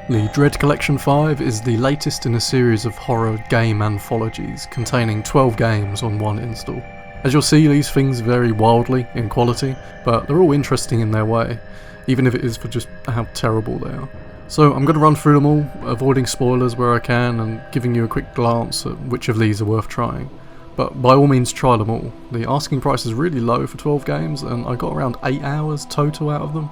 The Dread Collection 5 is the latest in a series of horror game anthologies containing 12 games on one install. As you'll see, these things vary wildly in quality, but they're all interesting in their way, even if it is for just how terrible they are. So I'm going to run through them all, avoiding spoilers where I can and giving you a quick glance at which of these are worth trying. But by all means try them all. The asking price is really low for 12 games and I got around 8 hours total out of them.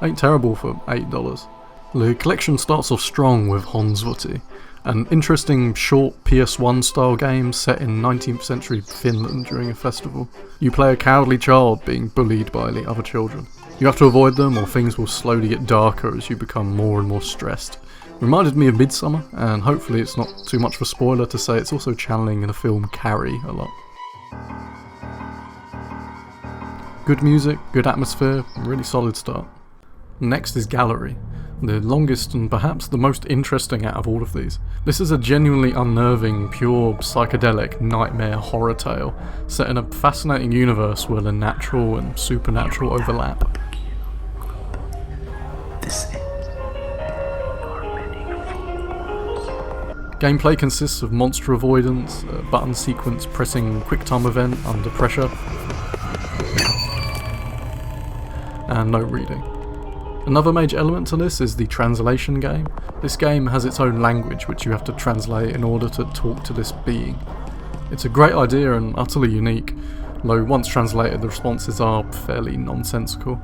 Ain't terrible for $8. The collection starts off strong with Hansvuoti, an interesting short PS1 style game set in 19th century Finland during a festival. You play a cowardly child being bullied by the other children. You have to avoid them or things will slowly get darker as you become more and more stressed. Reminded me of Midsummer, and hopefully it's not too much of a spoiler to say it's also channeling in the film Cario a lot. Good music, good atmosphere, really solid start. Next is Gallery, the longest and perhaps the most interesting out of all of these. This is a genuinely unnerving, pure, psychedelic nightmare horror tale set in a fascinating universe where the natural and supernatural overlap. Gameplay consists of monster avoidance, a button sequence pressing quick time event under pressure, and no reading. Another major element to this is the translation game. This game has its own language which you have to translate in order to talk to this being. It's a great idea and utterly unique, though once translated the responses are fairly nonsensical.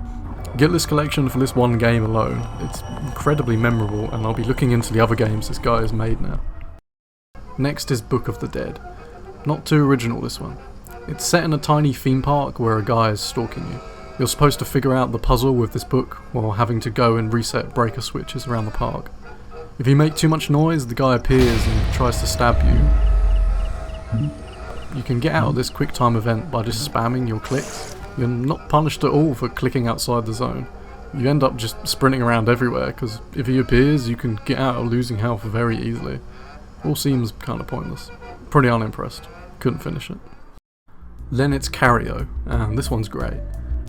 Get this collection for this one game alone. It's incredibly memorable and I'll be looking into the other games this guy has made now. Next is Book of the Dead. Not too original, this one. It's set in a tiny theme park where a guy is stalking you. You're supposed to figure out the puzzle with this book while having to go and reset breaker switches around the park. If you make too much noise, the guy appears and tries to stab you. You can get out of this quick time event by just spamming your clicks. You're not punished at all for clicking outside the zone. You end up just sprinting around everywhere because if he appears you can get out of losing health very easily. All seems kind of pointless. Pretty unimpressed. Couldn't finish it. Then it's Cario, and this one's great.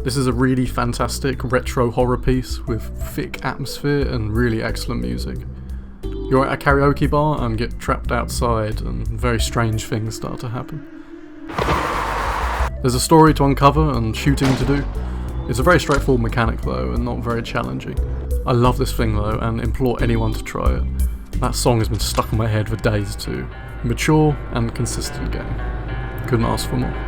This is a really fantastic retro horror piece with thick atmosphere and really excellent music. You're at a karaoke bar and get trapped outside and very strange things start to happen. There's a story to uncover and shooting to do. It's a very straightforward mechanic though and not very challenging. I love this thing though and implore anyone to try it. That song has been stuck in my head for days too. Mature and consistent game. Couldn't ask for more.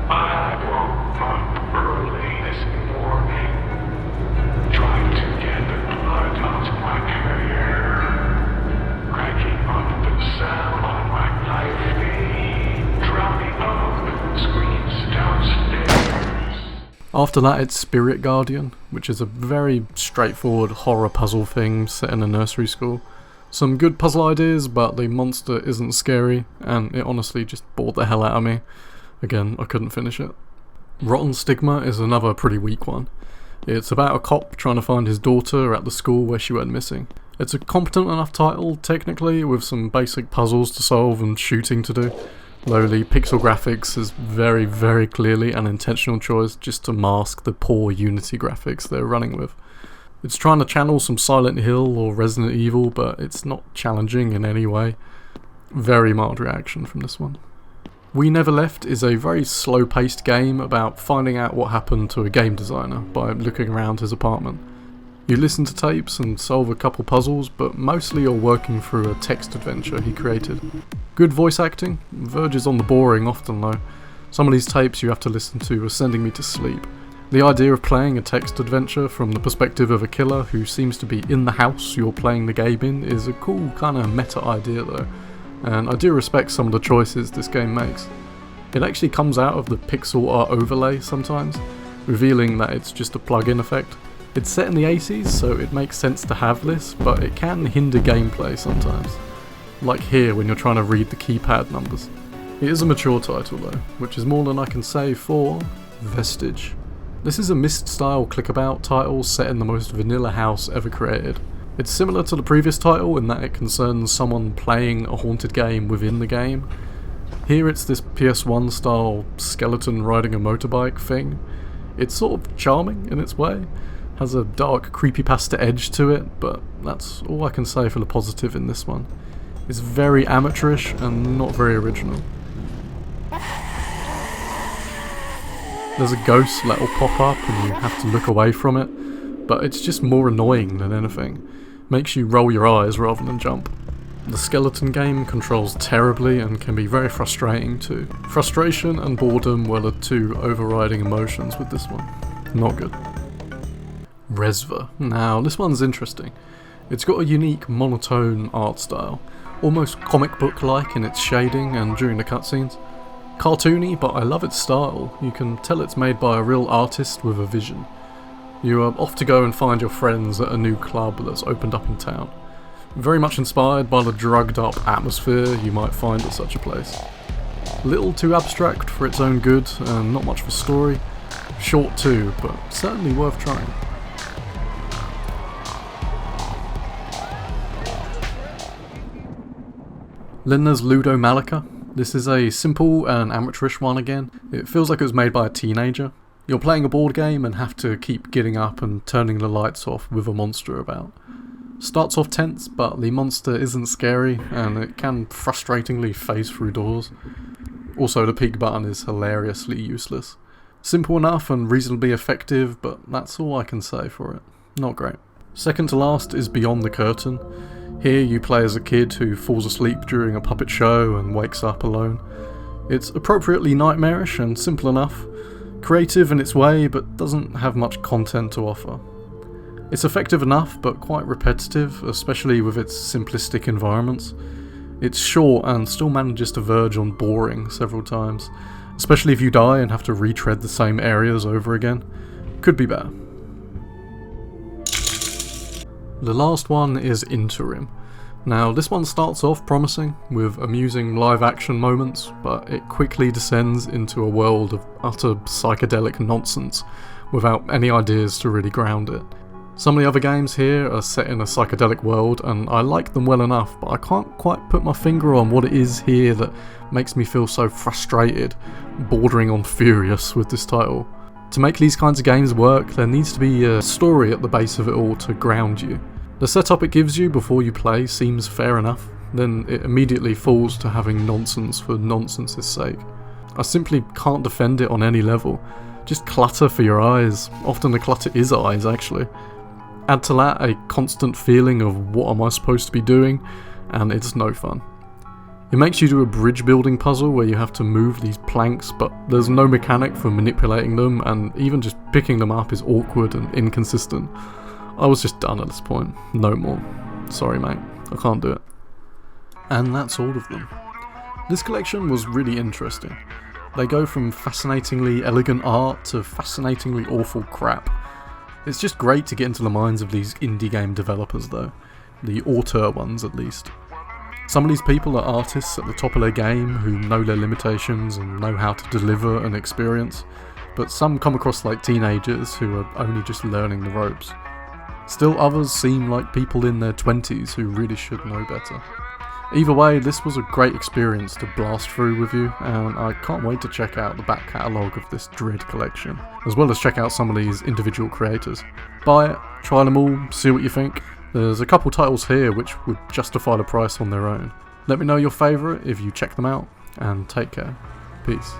I woke up early this morning, trying to get the blood out of my hair, cracking up the sound on my knife, drowning up screams downstairs. After that it's Spirit Guardian, which is a very straightforward horror puzzle thing set in a nursery school. Some good puzzle ideas, but the monster isn't scary, and it honestly just bored the hell out of me. Again, I couldn't finish it. Rotten Stigma is another pretty weak one. It's about a cop trying to find his daughter at the school where she went missing. It's a competent enough title, technically, with some basic puzzles to solve and shooting to do, though the pixel graphics is very, very clearly an intentional choice just to mask the poor Unity graphics they're running with. It's trying to channel some Silent Hill or Resident Evil, but it's not challenging in any way. Very mild reaction from this one. We Never Left is a very slow-paced game about finding out what happened to a game designer by looking around his apartment. You listen to tapes and solve a couple puzzles, but mostly you're working through a text adventure he created. Good voice acting, verges on the boring often though. Some of these tapes you have to listen to are sending me to sleep. The idea of playing a text adventure from the perspective of a killer who seems to be in the house you're playing the game in is a cool kind of meta idea though. And I do respect some of the choices this game makes. It actually comes out of the pixel art overlay sometimes, revealing that it's just a plug-in effect. It's set in the 80s, so it makes sense to have this, but it can hinder gameplay sometimes. Like here when you're trying to read the keypad numbers. It is a mature title though, which is more than I can say for Vestige. This is a Myst-style clickabout title set in the most vanilla house ever created. It's similar to the previous title in that it concerns someone playing a haunted game within the game. Here it's this PS1 style skeleton riding a motorbike thing. It's sort of charming in its way, Has a dark creepypasta edge to it, but that's all I can say for the positive in this one. It's very amateurish and not very original. There's a ghost that will pop up and you have to look away from it, but it's just more annoying than anything. Makes you roll your eyes rather than jump. The skeleton game controls terribly and can be very frustrating too. Frustration and boredom were the two overriding emotions with this one. Not good. Resver. Now this one's interesting. It's got a unique monotone art style, almost comic book like in its shading and during the cutscenes. Cartoony, but I love its style. You can tell it's made by a real artist with a vision. You are off to go and find your friends at a new club that's opened up in town. Very much inspired by the drugged up atmosphere you might find at such a place. A little too abstract for its own good and not much of a story. Short too, but certainly worth trying. Then there's Ludo Malika. This is a simple and amateurish one again. It feels like it was made by a teenager. You're playing a board game and have to keep getting up and turning the lights off with a monster about. Starts off tense, but the monster isn't scary and it can frustratingly phase through doors. Also, the peek button is hilariously useless. Simple enough and reasonably effective, but that's all I can say for it. Not great. Second to last is Beyond the Curtain. Here you play as a kid who falls asleep during a puppet show and wakes up alone. It's appropriately nightmarish and simple enough, creative in its way but doesn't have much content to offer. It's effective enough but quite repetitive, especially with its simplistic environments. It's short and still manages to verge on boring several times, especially if you die and have to retread the same areas over again. Could be better. The last one is Interim. Now this one starts off promising, with amusing live action moments, but it quickly descends into a world of utter psychedelic nonsense, without any ideas to really ground it. Some of the other games here are set in a psychedelic world, and I like them well enough, but I can't quite put my finger on what it is here that makes me feel so frustrated, bordering on furious with this title. To make these kinds of games work, there needs to be a story at the base of it all to ground you. The setup it gives you before you play seems fair enough, then it immediately falls to having nonsense for nonsense's sake. I simply can't defend it on any level. Just clutter for your eyes. Often the clutter is eyes, actually. Add to that a constant feeling of what am I supposed to be doing, and it's no fun. It makes you do a bridge building puzzle where you have to move these planks, but there's no mechanic for manipulating them, and even just picking them up is awkward and inconsistent. I was just done at this point. No more. Sorry mate, I can't do it. And that's all of them. This collection was really interesting. They go from fascinatingly elegant art to fascinatingly awful crap. It's just great to get into the minds of these indie game developers though. The auteur ones at least. Some of these people are artists at the top of their game who know their limitations and know how to deliver an experience, but some come across like teenagers who are only just learning the ropes. Still others seem like people in their 20s who really should know better. Either way, this was a great experience to blast through with you, and I can't wait to check out the back catalogue of this Dread collection, as well as check out some of these individual creators. Buy it, try them all, see what you think. There's a couple titles here which would justify the price on their own. Let me know your favourite if you check them out, and take care. Peace.